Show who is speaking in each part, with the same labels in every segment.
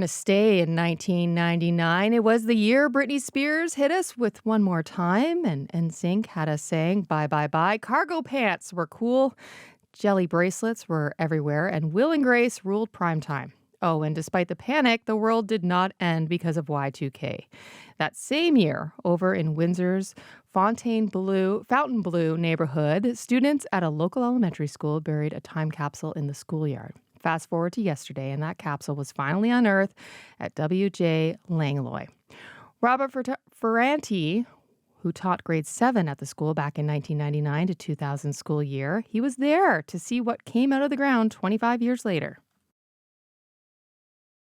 Speaker 1: To stay in 1999. It was the year Britney Spears hit us with One More Time, and NSYNC had us saying bye, bye, bye. Cargo pants were cool, jelly bracelets were everywhere, and Will and Grace ruled primetime. Oh, and despite the panic, the world did not end because of Y2K. That same year, over in Windsor's Fountain Blue neighborhood, students at a local elementary school buried a time capsule in the schoolyard. Fast forward to yesterday, and that capsule was finally unearthed at W.J. Langlois. Robert Ferranti, who taught grade 7 at the school back in 1999 to 2000 school year, he was there to see what came out of the ground 25 years later.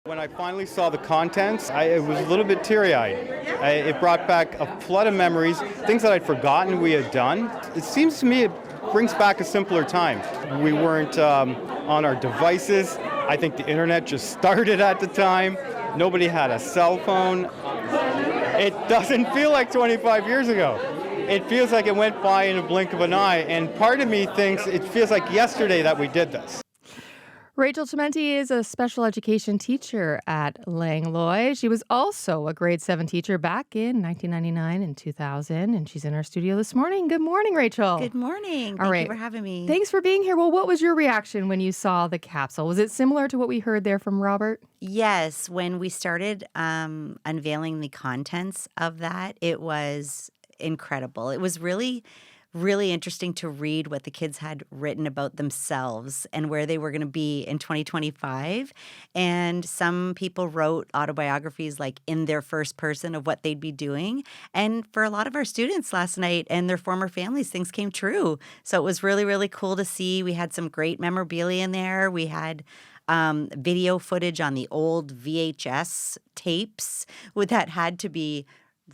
Speaker 2: When I finally saw the contents, I was a little bit teary-eyed. It brought back a flood of memories, things that I'd forgotten we had done. It seems to me it brings back a simpler time. We weren't on our devices. I think the internet just started at the time. Nobody had a cell phone. It doesn't feel like 25 years ago. It feels like it went by in a blink of an eye, and part of me thinks it feels like yesterday that we did this.
Speaker 1: Rachel Chimenti is a special education teacher at Langlois. She was also a grade 7 teacher back in 1999 and 2000, and she's in our studio this morning. Good morning, Rachel.
Speaker 3: Good morning.
Speaker 1: All
Speaker 3: Thank
Speaker 1: right.
Speaker 3: you for having me.
Speaker 1: Thanks for being here. Well, what was your reaction when you saw the capsule? Was it similar to what we heard there from Robert?
Speaker 3: Yes, when we started unveiling the contents of that, it was incredible. It was really interesting to read what the kids had written about themselves and where they were going to be in 2025. And some people wrote autobiographies like in their first person of what they'd be doing. And for a lot of our students last night and their former families, things came true. So it was really cool to see. We had some great memorabilia in there. We had video footage on the old VHS tapes that had to be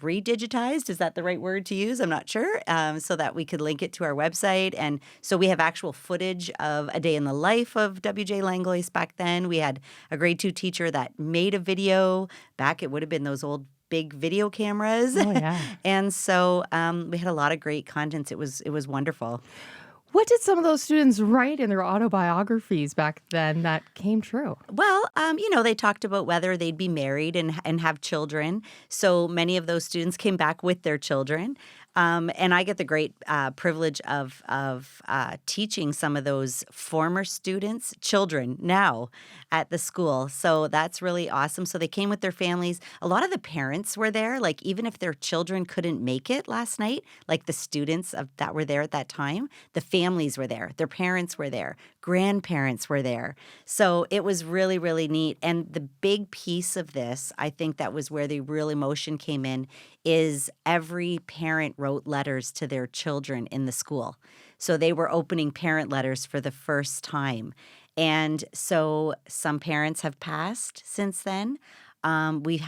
Speaker 3: redigitized. Is that the right word to use? I'm not sure. So that we could link it to our website. And so we have actual footage of a day in the life of W.J. Langlois back then. We had a grade 2 teacher that made a video back. It would have been those old big video cameras.
Speaker 1: Oh, yeah.
Speaker 3: And so we had a lot of great contents. It was wonderful.
Speaker 1: What did some of those students write in their autobiographies back then that came true?
Speaker 3: Well, they talked about whether they'd be married and have children. So many of those students came back with their children. And I get the great privilege of teaching some of those former students' children now at the school. So that's really awesome. So they came with their families. A lot of the parents were there, like even if their children couldn't make it last night, like the students that were there at that time, the families were there. Their parents were there. Grandparents were there. So it was really neat. And the big piece of this, I think that was where the real emotion came in, is every parent wrote letters to their children in the school. So they were opening parent letters for the first time. And so some parents have passed since then. We've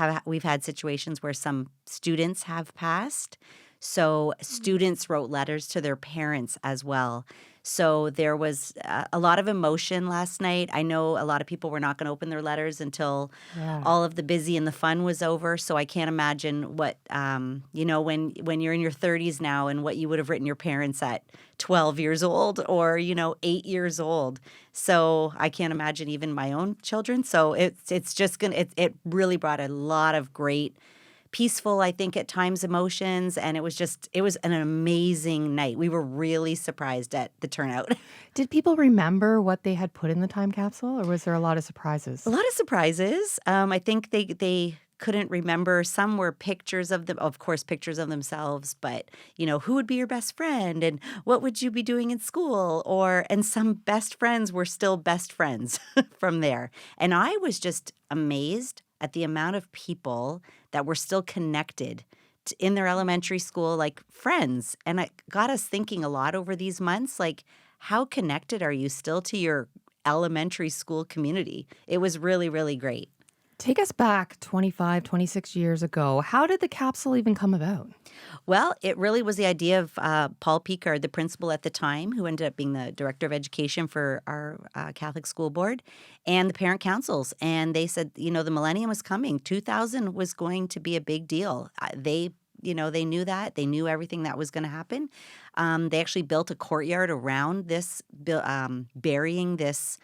Speaker 3: had situations where some students have passed. So students wrote letters to their parents as well. So there was a lot of emotion last night. I know a lot of people were not going to open their letters until all of the busy and the fun was over. So I can't imagine what, when you're in your 30s now and what you would have written your parents at 12 years old or, 8 years old. So I can't imagine even my own children. So it's just it really brought a lot of great peaceful, I think, at times emotions. And it was an amazing night. We were really surprised at the turnout.
Speaker 1: Did people remember what they had put in the time capsule, or was there a lot of surprises?
Speaker 3: A lot of surprises. I think they couldn't remember. Some were pictures of them, of course, pictures of themselves, but, who would be your best friend and what would you be doing in school? And some best friends were still best friends from there. And I was just amazed at the amount of people that were still connected in their elementary school, like friends. And it got us thinking a lot over these months, like, how connected are you still to your elementary school community? It was really great.
Speaker 1: Take us back 25, 26 years ago. How did the capsule even come about?
Speaker 3: Well, it really was the idea of Paul Picard, the principal at the time, who ended up being the director of education for our Catholic school board, and the parent councils. And they said, the millennium was coming. 2000 was going to be a big deal. They knew that. They knew everything that was going to happen. They actually built a courtyard around this, burying this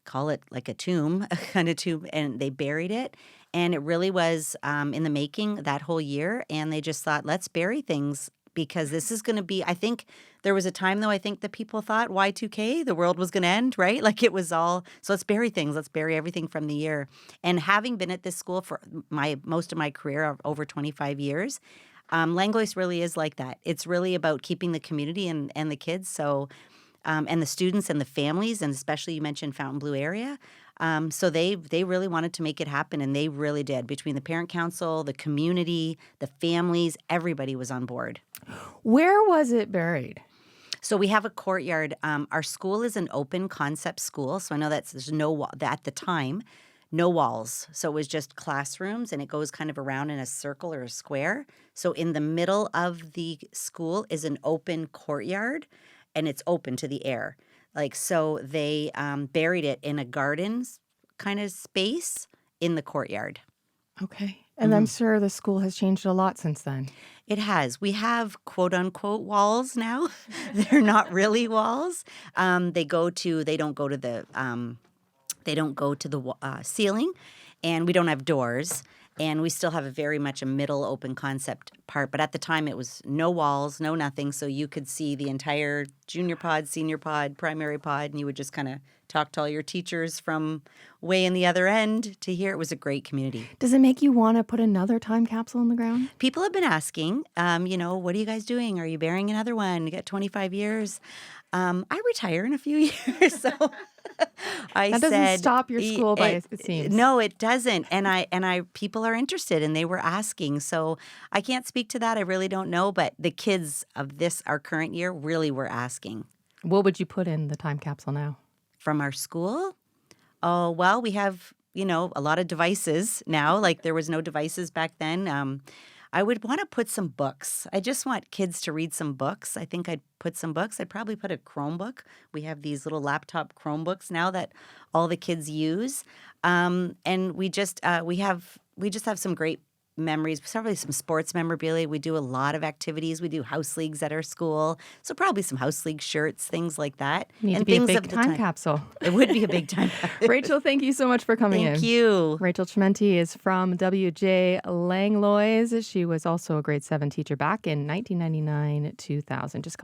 Speaker 3: call it like a tomb, a kind of tomb, and they buried it. And it really was in the making that whole year. And they just thought, let's bury things because this is going to be, I think there was a time, though, I think that people thought Y2K, the world was going to end, right? Like it was all, so let's bury things. Let's bury everything from the year. And having been at this school for most of my career, of over 25 years, Langlois really is like that. It's really about keeping the community and the kids, so and the students and the families, and especially you mentioned Fontainebleau area. So they really wanted to make it happen, and they really did. Between the parent council, the community, the families, everybody was on board.
Speaker 1: Where was it buried?
Speaker 3: So we have a courtyard. Our school is an open concept school, so I know there's no wall at the time, no walls. So it was just classrooms, and it goes kind of around in a circle or a square. So in the middle of the school is an open courtyard, and it's open to the air. Like, so they buried it in a gardens kind of space in the courtyard.
Speaker 1: Okay. And I'm sure the school has changed a lot since then.
Speaker 3: It has. We have quote unquote walls now. They're not really walls. They don't go to the ceiling, and we don't have doors. And we still have a very much a middle open concept part. But at the time, it was no walls, no nothing. So you could see the entire junior pod, senior pod, primary pod, and you would just kind of talk to all your teachers from way in the other end to here. It was a great community.
Speaker 1: Does it make you want to put another time capsule in the ground?
Speaker 3: People have been asking, what are you guys doing? Are you burying another one? You got 25 years. I retire in a few years, so
Speaker 1: That doesn't stop your school by it seems.
Speaker 3: No, it doesn't. And people are interested, and they were asking. So I can't speak to that. I really don't know. But the kids of our current year really were asking.
Speaker 1: What would you put in the time capsule now?
Speaker 3: From our school? Oh, well, we have, a lot of devices now. Like there was no devices back then. I would want to put some books. I just want kids to read some books. I think I'd put some books. I'd probably put a Chromebook. We have these little laptop Chromebooks now that all the kids use. And we just have some great memories, probably some sports memorabilia. We do a lot of activities. We do house leagues at our school. So probably some house league shirts, things like that.
Speaker 1: Need
Speaker 3: and
Speaker 1: to be
Speaker 3: things
Speaker 1: a
Speaker 3: of
Speaker 1: big
Speaker 3: the
Speaker 1: time capsule.
Speaker 3: It would be a big time capsule.
Speaker 1: Rachel, thank you so much for coming in.
Speaker 3: Thank you.
Speaker 1: Rachel Chimenti is from WJ Langlois. She was also a grade 7 teacher back in 1999-2000. Just